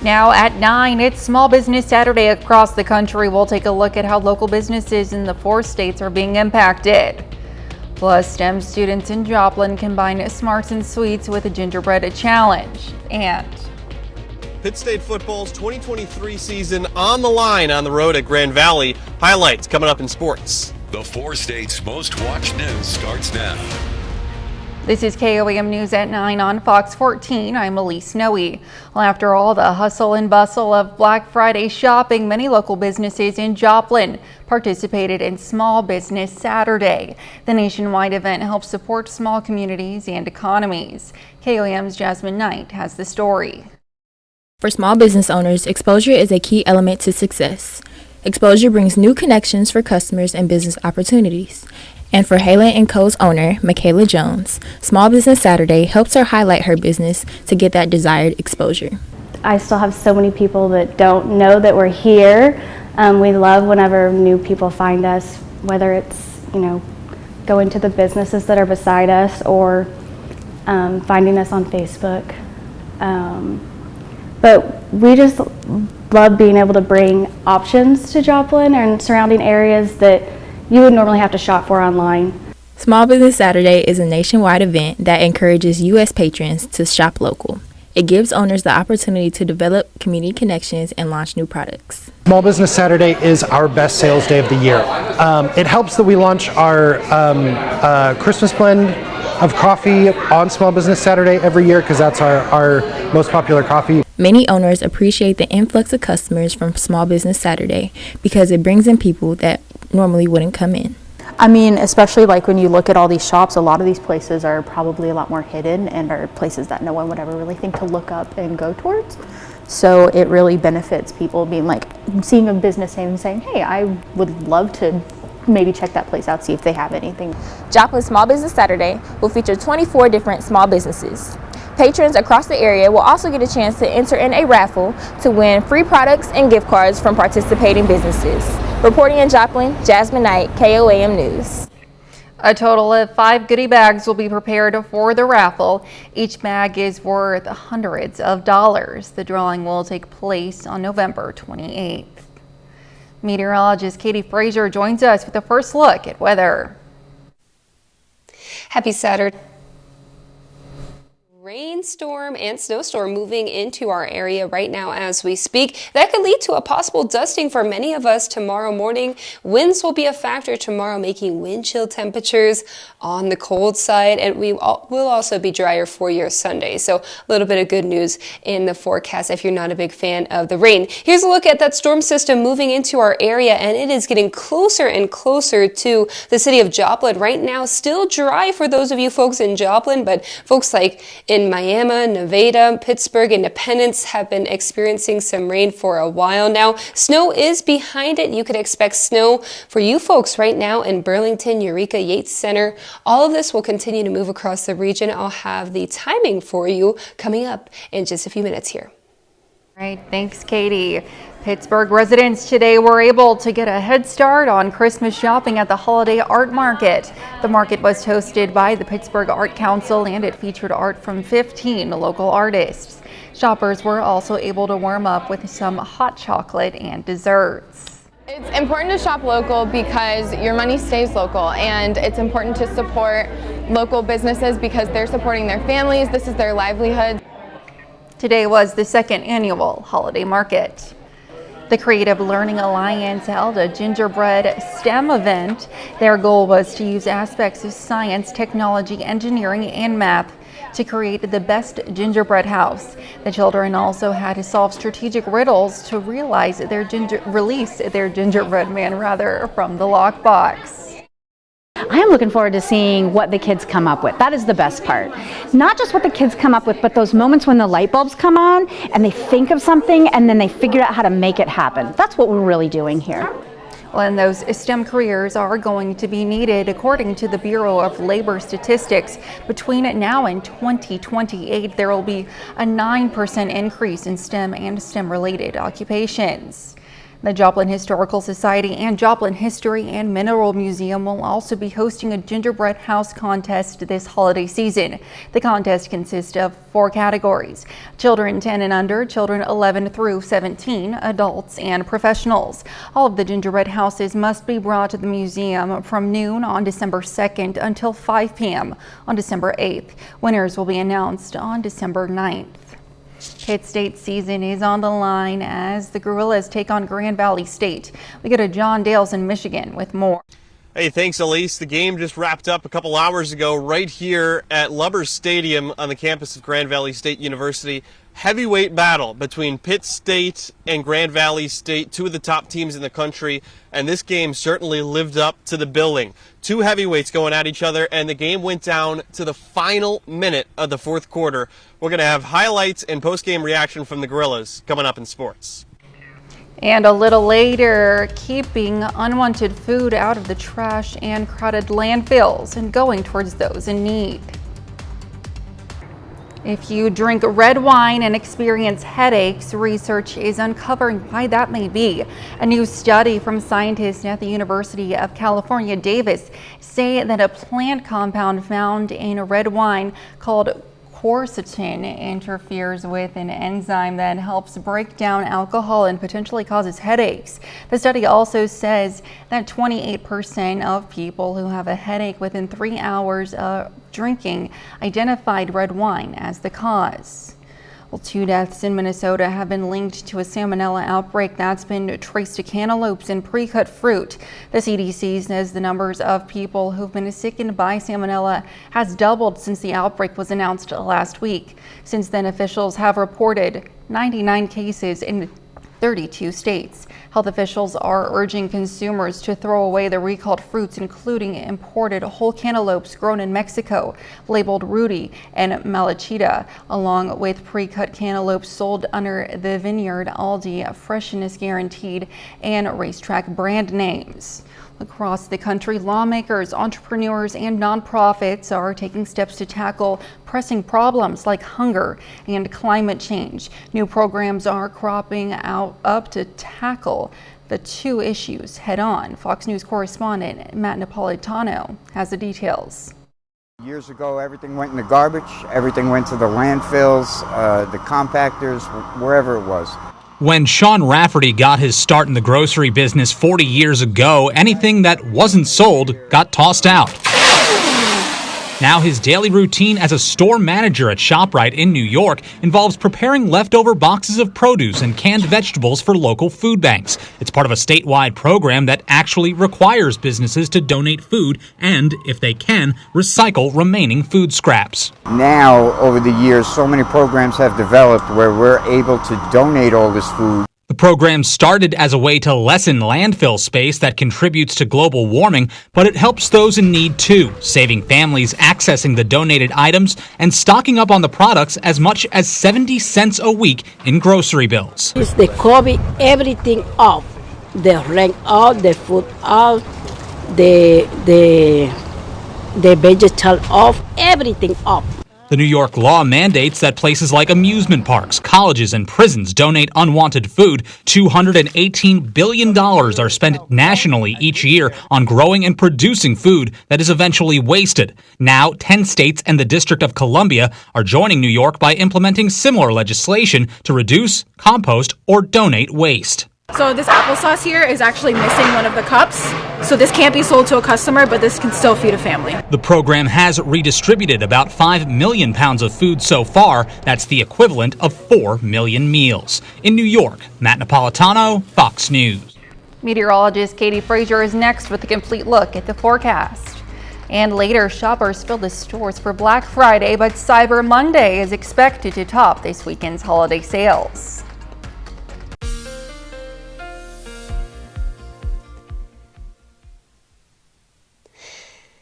Now at 9, it's Small Business Saturday across the country. We'll take a look at how local businesses in the 4 states are being impacted. Plus, STEM students in Joplin combine smarts and sweets with a gingerbread challenge. And Pitt State football's 2023 season on the line on the road at Grand Valley. Highlights coming up in sports. The 4 states' most watched news starts now. This is KOAM News at 9 on Fox 14. I'm Elise Noe. Well, after all the hustle and bustle of Black Friday shopping, many local businesses in Joplin participated in Small Business Saturday. The nationwide event helps support small communities and economies. KOAM's Jasmine Knight has the story. For small business owners, exposure is a key element to success. Exposure brings new connections for customers and business opportunities. And for Halen & Co.'s owner, Michaela Jones, Small Business Saturday helps her highlight her business to get that desired exposure. I still have so many people that don't know that we're here. We love whenever new people find us, whether it's, going to the businesses that are beside us or finding us on Facebook. But we just love being able to bring options to Joplin and surrounding areas that you would normally have to shop for online. Small Business Saturday is a nationwide event that encourages U.S. patrons to shop local. It gives owners the opportunity to develop community connections and launch new products. Small Business Saturday is our best sales day of the year. It helps that we launch our Christmas blend of coffee on Small Business Saturday every year because that's our most popular coffee. Many owners appreciate the influx of customers from Small Business Saturday because it brings in people that normally wouldn't come in. I mean, especially like when you look at all these shops, a lot of these places are probably a lot more hidden and are places that no one would ever really think to look up and go towards. So it really benefits people being like, seeing a business name and saying, hey, I would love to maybe check that place out, see if they have anything. Joplin Small Business Saturday will feature 24 different small businesses. Patrons across the area will also get a chance to enter in a raffle to win free products and gift cards from participating businesses. Reporting in Joplin, Jasmine Knight, KOAM News. A total of 5 goodie bags will be prepared for the raffle. Each bag is worth hundreds of dollars. The drawing will take place on November 28th. Meteorologist Katie Frazier joins us with a first look at weather. Happy Saturday. Rainstorm and snowstorm moving into our area right now as we speak. That could lead to a possible dusting for many of us tomorrow morning. Winds will be a factor tomorrow, making wind chill temperatures on the cold side, and we will also be drier for your Sunday. So a little bit of good news in the forecast if you're not a big fan of the rain. Here's a look at that storm system moving into our area, and it is getting closer and closer to the city of Joplin. Right now, still dry for those of you folks in Joplin, but folks like in Miami, Nevada, Pittsburgh, Independence have been experiencing some rain for a while now. Snow is behind it. You could expect snow for you folks right now in Burlington, Eureka, Yates Center. All of this will continue to move across the region. I'll have the timing for you coming up in just a few minutes here. All right, thanks, Katie. Pittsburgh residents today were able to get a head start on Christmas shopping at the Holiday Art Market. The market was hosted by the Pittsburgh Art Council and it featured art from 15 local artists. Shoppers were also able to warm up with some hot chocolate and desserts. It's important to shop local because your money stays local, and it's important to support local businesses because they're supporting their families. This is their livelihood. Today was the second annual holiday market. The Creative Learning Alliance held a gingerbread STEM event. Their goal was to use aspects of science, technology, engineering, and math to create the best gingerbread house. The children also had to solve strategic riddles to release their gingerbread man from the lockbox. I am looking forward to seeing what the kids come up with. That is the best part. Not just what the kids come up with, but those moments when the light bulbs come on and they think of something and then they figure out how to make it happen. That's what we're really doing here. Well, and those STEM careers are going to be needed. According to the Bureau of Labor Statistics, between now and 2028, there will be a 9% increase in STEM and STEM-related occupations. The Joplin Historical Society and Joplin History and Mineral Museum will also be hosting a gingerbread house contest this holiday season. The contest consists of 4 categories: children 10 and under, children 11 through 17, adults, and professionals. All of the gingerbread houses must be brought to the museum from noon on December 2nd until 5 p.m. on December 8th. Winners will be announced on December 9th. Pitt State season is on the line as the Gorillas take on Grand Valley State. We go to John Dales in Michigan with more. Hey, thanks, Elise. The game just wrapped up a couple hours ago right here at Lubbers Stadium on the campus of Grand Valley State University. Heavyweight battle between Pitt State and Grand Valley State, 2 of the top teams in the country, and this game certainly lived up to the billing. 2 heavyweights going at each other, and the game went down to the final minute of the 4th quarter. We're going to have highlights and post-game reaction from the Gorillas coming up in sports. And a little later, keeping unwanted food out of the trash and crowded landfills and going towards those in need. If you drink red wine and experience headaches, research is uncovering why that may be. A new study from scientists at the University of California, Davis say that a plant compound found in red wine called quercetin interferes with an enzyme that helps break down alcohol and potentially causes headaches. The study also says that 28% of people who have a headache within 3 hours of drinking identified red wine as the cause. Well, 2 deaths in Minnesota have been linked to a salmonella outbreak that's been traced to cantaloupes and pre-cut fruit. The CDC says the numbers of people who've been sickened by salmonella has doubled since the outbreak was announced last week. Since then, officials have reported 99 cases in 32 states. Health officials are urging consumers to throw away the recalled fruits, including imported whole cantaloupes grown in Mexico, labeled Rudy and Malachita, along with pre-cut cantaloupes sold under the Vineyard, Aldi, Freshness Guaranteed, and Racetrack brand names. Across the country, lawmakers, entrepreneurs, and nonprofits are taking steps to tackle pressing problems like hunger and climate change. New programs are cropping up to tackle the 2 issues head on. Fox News correspondent Matt Napolitano has the details. Years ago, everything went in the garbage, everything went to the landfills, the compactors, wherever it was. When Sean Rafferty got his start in the grocery business 40 years ago, anything that wasn't sold got tossed out. Now his daily routine as a store manager at ShopRite in New York involves preparing leftover boxes of produce and canned vegetables for local food banks. It's part of a statewide program that actually requires businesses to donate food and, if they can, recycle remaining food scraps. Now, over the years, so many programs have developed where we're able to donate all this food. The program started as a way to lessen landfill space that contributes to global warming, but it helps those in need too, saving families accessing the donated items and stocking up on the products as much as 70 cents a week in grocery bills. It's the COVID, everything off, the rent off, the food off, the vegetable off, everything off. The New York law mandates that places like amusement parks, colleges, and prisons donate unwanted food. $218 billion are spent nationally each year on growing and producing food that is eventually wasted. Now, 10 states and the District of Columbia are joining New York by implementing similar legislation to reduce, compost, or donate waste. So this applesauce here is actually missing one of the cups. So this can't be sold to a customer, but this can still feed a family. The program has redistributed about 5 million pounds of food so far. That's the equivalent of 4 million meals. In New York, Matt Napolitano, Fox News. Meteorologist Katie Frazier is next with a complete look at the forecast. And later, shoppers fill the stores for Black Friday, but Cyber Monday is expected to top this weekend's holiday sales.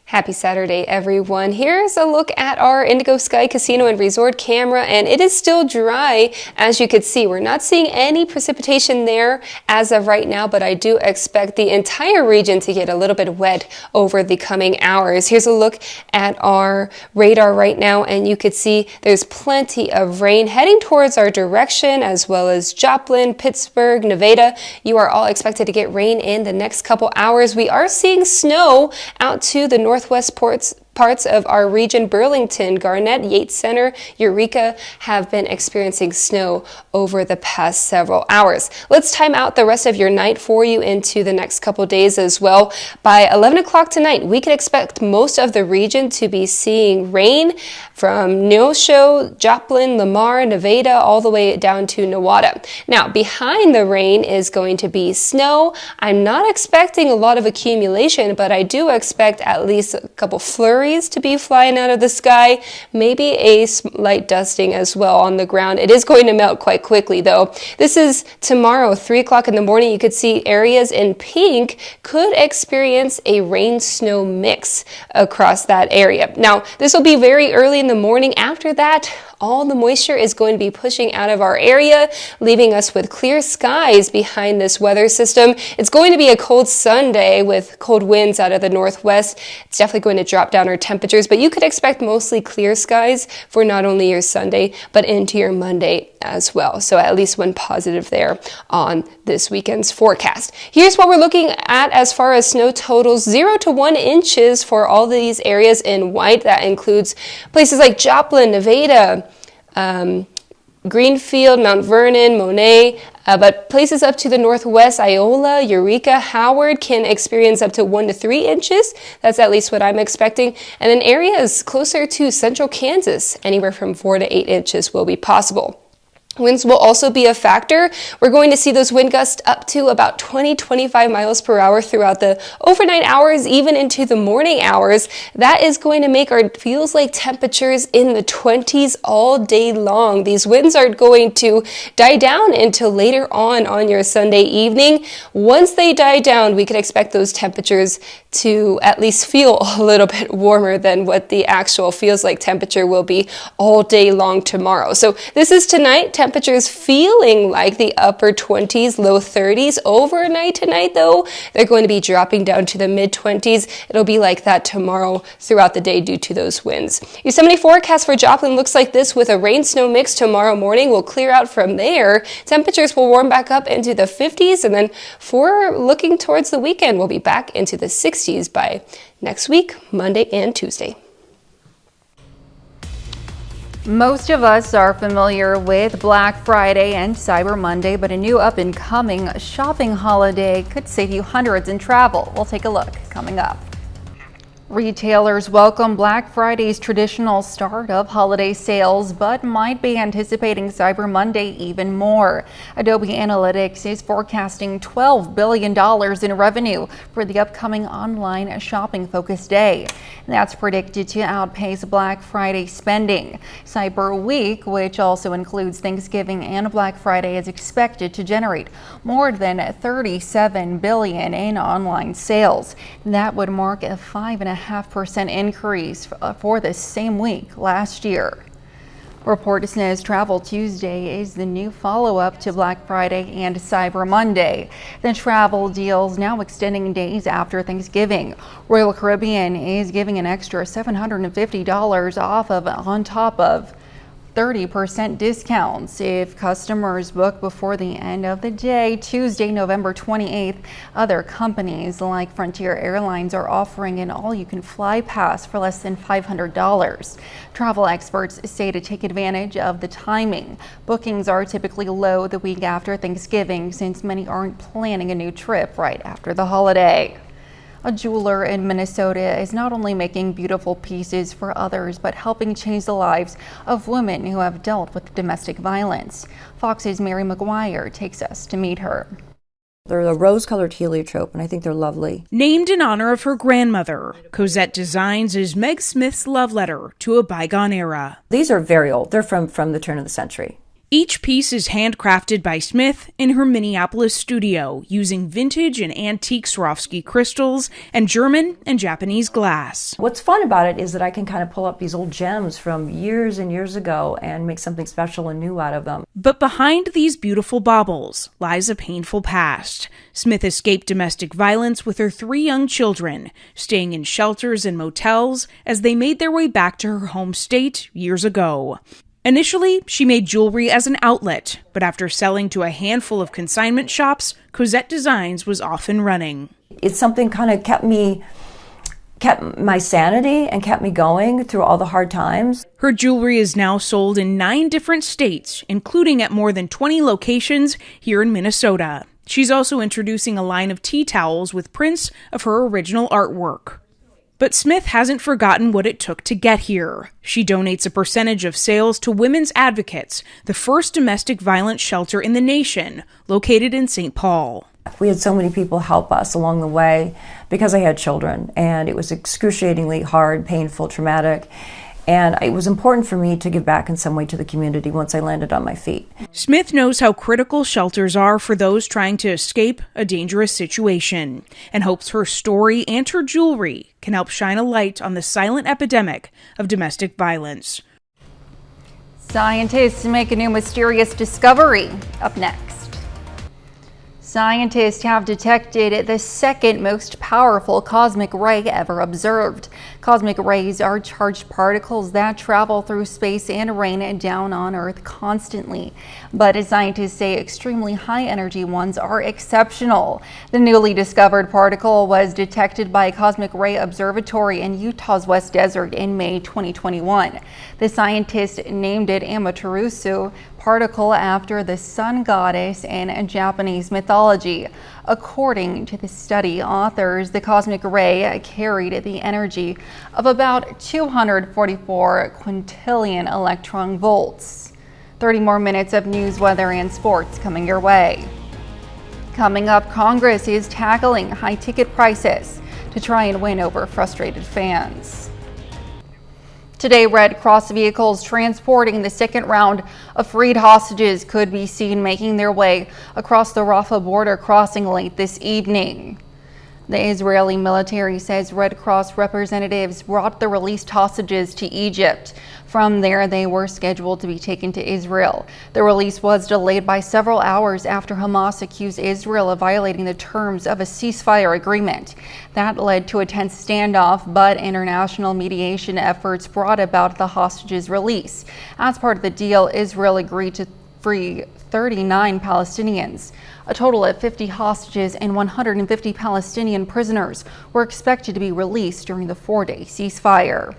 Happy Saturday, everyone. Here's a look at our Indigo Sky Casino and Resort camera, and it is still dry, as you can see. We're not seeing any precipitation there as of right now, but I do expect the entire region to get a little bit wet over the coming hours. Here's a look at our radar right now, and you can see there's plenty of rain heading towards our direction, as well as Joplin, Pittsburgh, Nevada. You are all expected to get rain in the next couple hours. We are seeing snow out to the northwest parts of our region. Burlington, Garnett, Yates Center, Eureka have been experiencing snow over the past several hours. Let's time out the rest of your night for you into the next couple days as well. By 11 o'clock tonight, we can expect most of the region to be seeing rain from Neosho, Joplin, Lamar, Nevada, all the way down to Nowata. Now, behind the rain is going to be snow. I'm not expecting a lot of accumulation, but I do expect at least a couple flurries to be flying out of the sky, maybe a slight dusting as well on the ground. It is going to melt quite quickly though. This is tomorrow, 3 o'clock in the morning. You could see areas in pink could experience a rain-snow mix across that area. Now, this will be very early in the morning. After that, all the moisture is going to be pushing out of our area, leaving us with clear skies behind this weather system. It's going to be a cold Sunday with cold winds out of the northwest. It's definitely going to drop down our temperatures, but you could expect mostly clear skies for not only your Sunday, but into your Monday as well. So at least one positive there on this weekend's forecast. Here's what we're looking at as far as snow totals: 0 to 1 inches for all these areas in white. That includes places like Joplin, Nevada, Greenfield, Mount Vernon, Monet, but places up to the northwest, Iola, Eureka, Howard can experience up to 1 to 3 inches. That's at least what I'm expecting. And then areas closer to central Kansas, anywhere from 4 to 8 inches will be possible. Winds will also be a factor. We're going to see those wind gusts up to about 20-25 miles per hour throughout the overnight hours, even into the morning hours. That is going to make our feels like temperatures in the 20s all day long. These winds are going to die down until later on your Sunday evening. Once they die down, we can expect those temperatures to at least feel a little bit warmer than what the actual feels like temperature will be all day long tomorrow. So this is tonight. Temperatures feeling like the upper 20s, low 30s. Overnight tonight, though, they're going to be dropping down to the mid-20s. It'll be like that tomorrow throughout the day due to those winds. Yosemite forecast for Joplin looks like this, with a rain-snow mix tomorrow morning. We'll clear out from there. Temperatures will warm back up into the 50s, and then for looking towards the weekend, we'll be back into the 60s by next week, Monday and Tuesday. Most of us are familiar with Black Friday and Cyber Monday, but a new up-and-coming shopping holiday could save you hundreds in travel. We'll take a look coming up. Retailers welcome Black Friday's traditional start of holiday sales, but might be anticipating Cyber Monday even more. Adobe Analytics is forecasting $12 billion in revenue for the upcoming online shopping-focused day. That's predicted to outpace Black Friday spending. Cyber Week, which also includes Thanksgiving and Black Friday, is expected to generate more than $37 billion in online sales. That would mark a 5.5% increase for the same week last year. Report says Travel Tuesday is the new follow-up to Black Friday and Cyber Monday. The travel deals now extending days after Thanksgiving. Royal Caribbean is giving an extra $750 off on top of 30% discounts if customers book before the end of the day, Tuesday, November 28th. Other companies like Frontier Airlines are offering an all-you-can-fly pass for less than $500. Travel experts say to take advantage of the timing. Bookings are typically low the week after Thanksgiving, since many aren't planning a new trip right after the holiday. A jeweler in Minnesota is not only making beautiful pieces for others, but helping change the lives of women who have dealt with domestic violence. Fox's Mary McGuire takes us to meet her. They're a rose-colored heliotrope, and I think they're lovely. Named in honor of her grandmother, Cosette Designs is Meg Smith's love letter to a bygone era. These are very old. They're from the turn of the century. Each piece is handcrafted by Smith in her Minneapolis studio, using vintage and antique Swarovski crystals and German and Japanese glass. What's fun about it is that I can kind of pull up these old gems from years and years ago and make something special and new out of them. But behind these beautiful baubles lies a painful past. Smith escaped domestic violence with her 3 young children, staying in shelters and motels as they made their way back to her home state years ago. Initially, she made jewelry as an outlet, but after selling to a handful of consignment shops, Cosette Designs was off and running. It's something kind of kept my sanity and kept me going through all the hard times. Her jewelry is now sold in 9 different states, including at more than 20 locations here in Minnesota. She's also introducing a line of tea towels with prints of her original artwork. But Smith hasn't forgotten what it took to get here. She donates a percentage of sales to Women's Advocates, the first domestic violence shelter in the nation, located in St. Paul. We had so many people help us along the way because I had children, and it was excruciatingly hard, painful, traumatic. And it was important for me to give back in some way to the community once I landed on my feet. Smith knows how critical shelters are for those trying to escape a dangerous situation, and hopes her story and her jewelry can help shine a light on the silent epidemic of domestic violence. Scientists make a new mysterious discovery. Up next. Scientists have detected the second most powerful cosmic ray ever observed. Cosmic rays are charged particles that travel through space and rain down on Earth constantly. But scientists say extremely high energy ones are exceptional. The newly discovered particle was detected by a cosmic ray observatory in Utah's West Desert in May 2021. The scientists named it Amaterasu particle after the sun goddess in Japanese mythology. According to the study authors, the cosmic ray carried the energy of about 244 quintillion electron volts. 30 more minutes of news, weather, and sports coming your way. Coming up, Congress is tackling high ticket prices to try and win over frustrated fans. Today, Red Cross vehicles transporting the second round of freed hostages could be seen making their way across the Rafah border crossing late this evening. The Israeli military says Red Cross representatives brought the released hostages to Egypt. From there, they were scheduled to be taken to Israel. The release was delayed by several hours after Hamas accused Israel of violating the terms of a ceasefire agreement. That led to a tense standoff, but international mediation efforts brought about the hostages' release. As part of the deal, Israel agreed to free 39 Palestinians. A total of 50 hostages and 150 Palestinian prisoners were expected to be released during the 4-day ceasefire.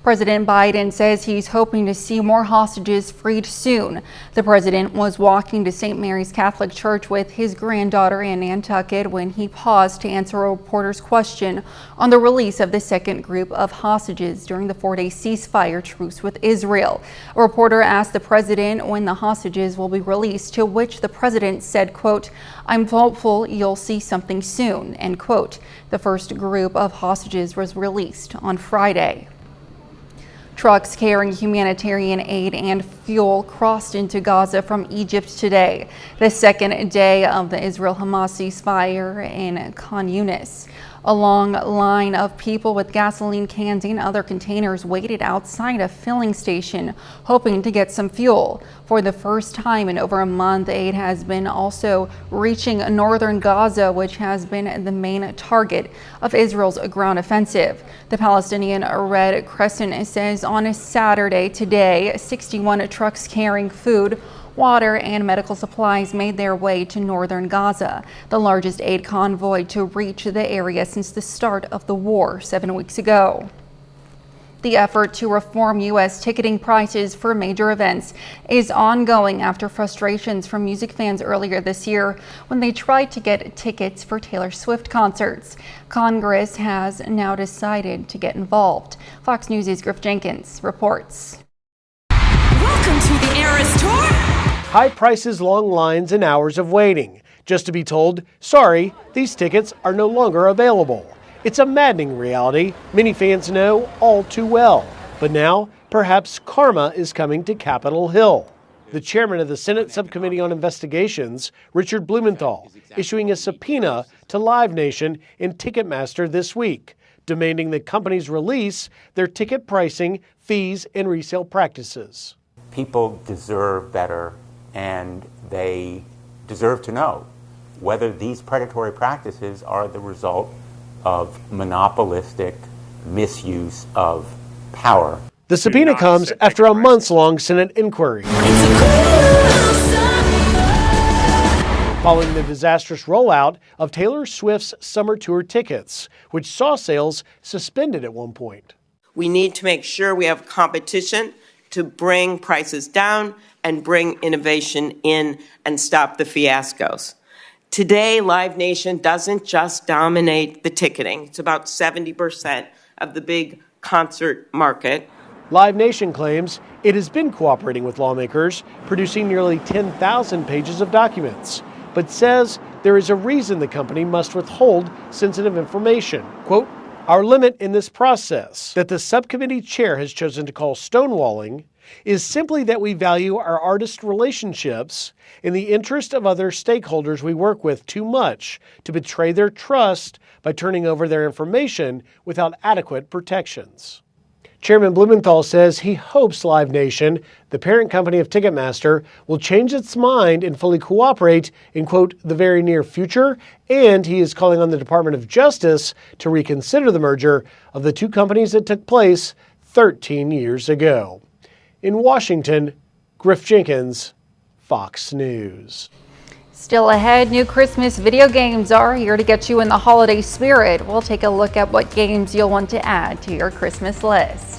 President Biden says he's hoping to see more hostages freed soon. The president was walking to St. Mary's Catholic Church with his granddaughter in Nantucket when he paused to answer a reporter's question on the release of the second group of hostages during the 4-day ceasefire truce with Israel. A reporter asked the president when the hostages will be released, to which the president said, quote, "I'm hopeful you'll see something soon," end quote. The first group of hostages was released on Friday. Trucks carrying humanitarian aid and fuel crossed into Gaza from Egypt today, the second day of the Israel-Hamas ceasefire in Khan Yunis. A long line of people with gasoline cans and other containers waited outside a filling station, hoping to get some fuel. For the first time in over a month, aid has been also reaching northern Gaza, which has been the main target of Israel's ground offensive. The Palestinian Red Crescent says on a Saturday today, 61 trucks carrying food, water, and medical supplies made their way to northern Gaza, the largest aid convoy to reach the area since the start of the war 7 weeks ago. The effort to reform U.S. ticketing prices for major events is ongoing after frustrations from music fans earlier this year when they tried to get tickets for Taylor Swift concerts. Congress has now decided to get involved. Fox News' Griff Jenkins reports. Welcome to the Eras Tour. High prices, long lines, and hours of waiting, just to be told, sorry, these tickets are no longer available. It's a maddening reality many fans know all too well. But now, perhaps karma is coming to Capitol Hill. The chairman of the Senate Subcommittee on Investigations, Richard Blumenthal, issuing a subpoena to Live Nation and Ticketmaster this week, demanding that companies release their ticket pricing, fees, and resale practices. People deserve better, and they deserve to know whether these predatory practices are the result of monopolistic misuse of power. The subpoena comes after a months-long Senate inquiry. Following the disastrous rollout of Taylor Swift's summer tour tickets, which saw sales suspended at one point. We need to make sure we have competition to bring prices down and bring innovation in and stop the fiascos. Today, Live Nation doesn't just dominate the ticketing. It's about 70% of the big concert market. Live Nation claims it has been cooperating with lawmakers, producing nearly 10,000 pages of documents, but says there is a reason the company must withhold sensitive information. Quote, "Our limit in this process, that the subcommittee chair has chosen to call stonewalling, is simply that we value our artist relationships in the interest of other stakeholders we work with too much to betray their trust by turning over their information without adequate protections." Chairman Blumenthal says he hopes Live Nation, the parent company of Ticketmaster, will change its mind and fully cooperate in, quote, "the very near future," and he is calling on the Department of Justice to reconsider the merger of the two companies that took place 13 years ago. In Washington, Griff Jenkins, Fox News. Still ahead, new Christmas video games are here to get you in the holiday spirit. We'll take a look at what games you'll want to add to your Christmas list.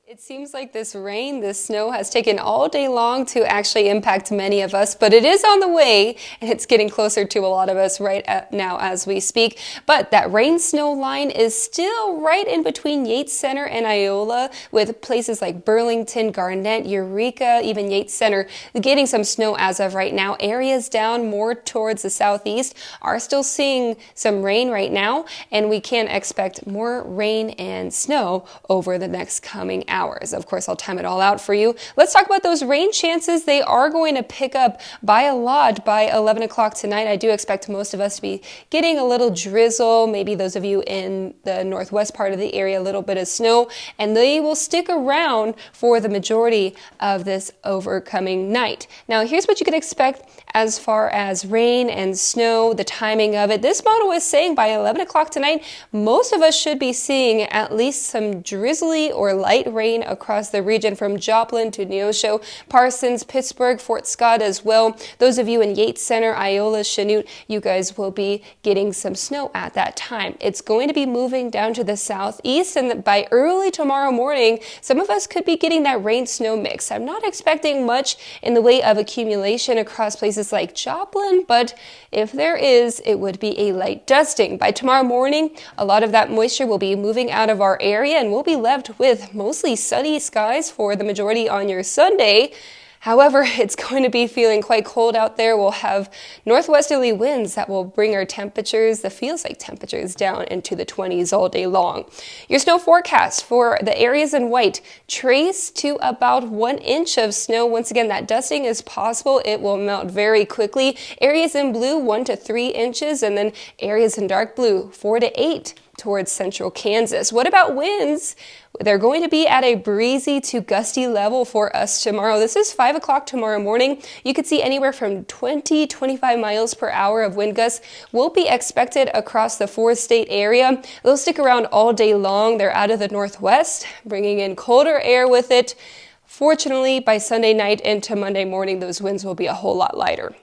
It seems like this rain, this snow has taken all day long to actually impact many of us, but it is on the way and it's getting closer to a lot of us right now as we speak. But that rain-snow line is still right in between Yates Center and Iola, with places like Burlington, Garnett, Eureka, even Yates Center getting some snow as of right now. Areas down more towards the southeast are still seeing some rain right now, and we can expect more rain and snow over the next coming hours. Of course, I'll time it all out for you. Let's talk about those rain chances. They are going to pick up by a lot by 11 o'clock tonight. I do expect most of us to be getting a little drizzle, maybe those of you in the northwest part of the area, a little bit of snow, and they will stick around for the majority of this overcoming night. Now, here's what you can expect as far as rain and snow, the timing of it. This model is saying by 11 o'clock tonight, most of us should be seeing at least some drizzly or light rain across the region from Joplin to Neosho, Parsons, Pittsburgh, Fort Scott as well. Those of you in Yates Center, Iola, Chanute, you guys will be getting some snow at that time. It's going to be moving down to the southeast, and by early tomorrow morning, some of us could be getting that rain-snow mix. I'm not expecting much in the way of accumulation across places like Joplin, but if there is, it would be a light dusting. By tomorrow morning, a lot of that moisture will be moving out of our area, and we'll be left with mostly sunny skies for the majority on your Sunday. However, it's going to be feeling quite cold out there. We'll have northwesterly winds that will bring our temperatures, the feels like temperatures, down into the 20s all day long. Your snow forecast for the areas in white, trace to about 1 inch of snow. Once again, that dusting is possible. It will melt very quickly. Areas in blue, 1 to 3 inches, and then areas in dark blue, 4 to 8 towards central Kansas. What about winds? They're going to be at a breezy to gusty level for us tomorrow. This is 5 o'clock tomorrow morning. You could see anywhere from 20-25 miles per hour of wind gusts will be expected across the 4-state area. They'll stick around all day long. They're out of the northwest, bringing in colder air with it. Fortunately, by Sunday night into Monday morning, those winds will be a whole lot lighter.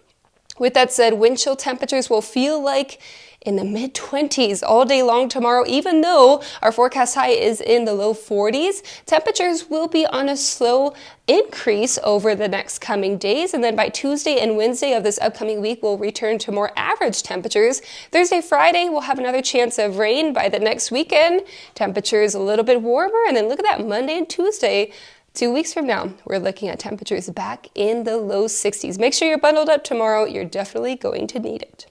With that said, wind chill temperatures will feel like in the mid-20s all day long tomorrow. Even though our forecast high is in the low 40s, temperatures will be on a slow increase over the next coming days, and then by Tuesday and Wednesday of this upcoming week, we'll return to more average temperatures. Thursday, Friday, we'll have another chance of rain. By the next weekend, temperatures a little bit warmer, and then look at that, Monday and Tuesday, 2 weeks from now, we're looking at temperatures back in the low 60s. Make sure you're bundled up tomorrow. You're definitely going to need it.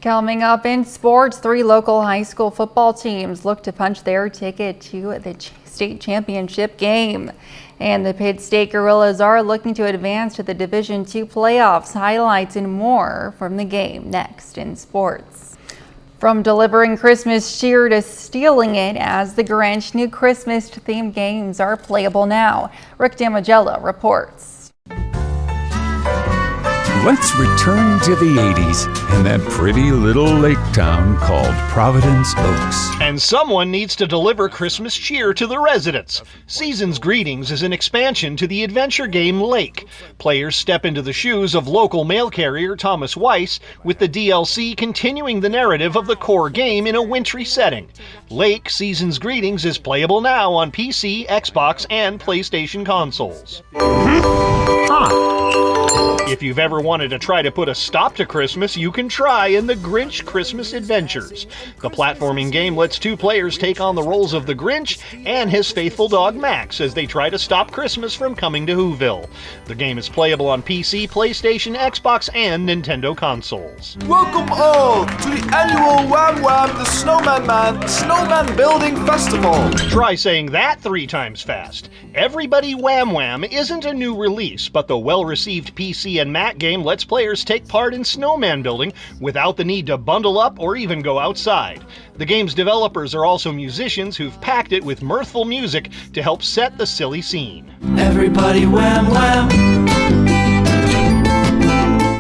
Coming up in sports, 3 local high school football teams look to punch their ticket to the state championship game. And the Pitt State Gorillas are looking to advance to the Division II playoffs. Highlights and more from the game next in sports. From delivering Christmas cheer to stealing it as the Grinch, new Christmas-themed games are playable now. Rick Damagella reports. Let's return to the 80s and that pretty little lake town called Providence Oaks. And someone needs to deliver Christmas cheer to the residents. Season's Greetings is an expansion to the adventure game Lake. Players step into the shoes of local mail carrier Thomas Weiss, with the DLC continuing the narrative of the core game in a wintry setting. Lake Season's Greetings is playable now on PC, Xbox, and PlayStation consoles. If you've ever wanted to try to put a stop to Christmas, you can try in the Grinch Christmas Adventures. The platforming game lets 2 players take on the roles of the Grinch and his faithful dog Max as they try to stop Christmas from coming to Whoville. The game is playable on PC, PlayStation, Xbox, and Nintendo consoles. Welcome all to the annual Wham Wham the Snowman Man Snowman Building Festival. Try saying that 3 times fast. Everybody Wham Wham isn't a new release, but the well-received PC and Mac game lets players take part in snowman building without the need to bundle up or even go outside. The game's developers are also musicians who've packed it with mirthful music to help set the silly scene. Everybody wham wham.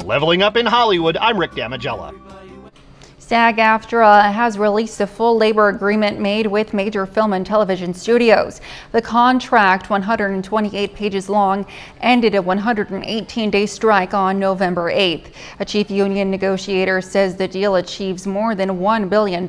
Leveling up in Hollywood, I'm Rick Damagella. SAG-AFTRA has released a full labor agreement made with major film and television studios. The contract, 128 pages long, ended a 118-day strike on November 8th. A chief union negotiator says the deal achieves more than $1 billion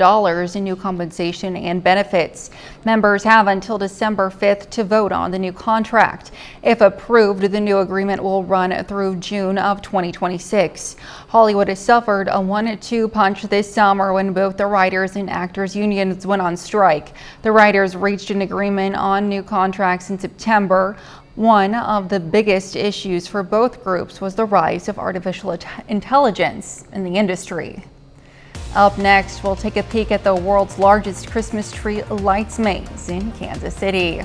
in new compensation and benefits. Members have until December 5th to vote on the new contract. If approved, the new agreement will run through June of 2026. Hollywood has suffered a 1-2 punch this summer when both the writers and actors unions went on strike. The writers reached an agreement on new contracts in September. One of the biggest issues for both groups was the rise of artificial intelligence in the industry. Up next, we'll take a peek at the world's largest Christmas tree lights maze in Kansas City.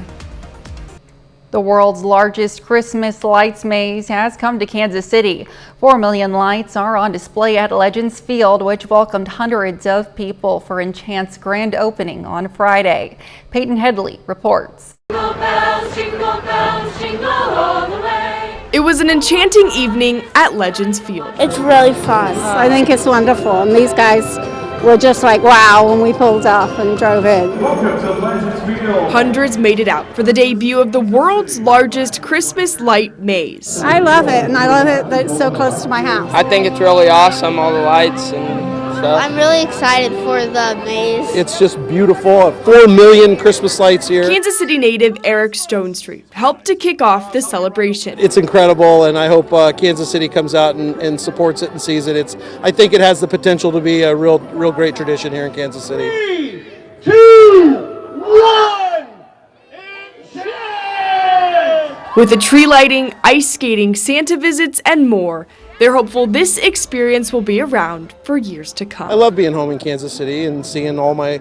The world's largest Christmas lights maze has come to Kansas City. 4 million lights are on display at Legends Field, which welcomed hundreds of people for Enchant's grand opening on Friday. Peyton Headley reports. Jingle bells, jingle all the way. It was an enchanting evening at Legends Field. It's really fun. I think it's wonderful, and these guys were just like, wow, when we pulled up and drove in. Hundreds made it out for the debut of the world's largest Christmas light maze. I love it, and I love it that it's so close to my house. I think it's really awesome, all the lights and stuff. I'm really excited for the maze. It's just beautiful. 4 million Christmas lights here. Kansas City native Eric Stonestreet helped to kick off the celebration. It's incredible, and I hope Kansas City comes out and supports it and sees it. I think it has the potential to be a real great tradition here in Kansas City. 3, 2, 1. With the tree lighting, ice skating, Santa visits, and more, they're hopeful this experience will be around for years to come. I love being home in Kansas City and seeing all my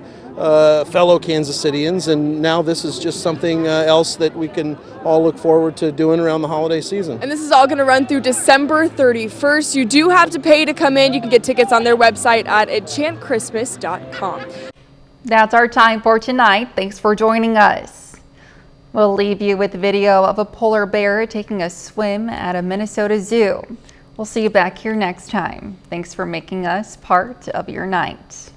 fellow Kansas Cityans, and now this is just something else that we can all look forward to doing around the holiday season. And this is all going to run through December 31st. You do have to pay to come in. You can get tickets on their website at enchantchristmas.com. That's our time for tonight. Thanks for joining us. We'll leave you with video of a polar bear taking a swim at a Minnesota zoo. We'll see you back here next time. Thanks for making us part of your night.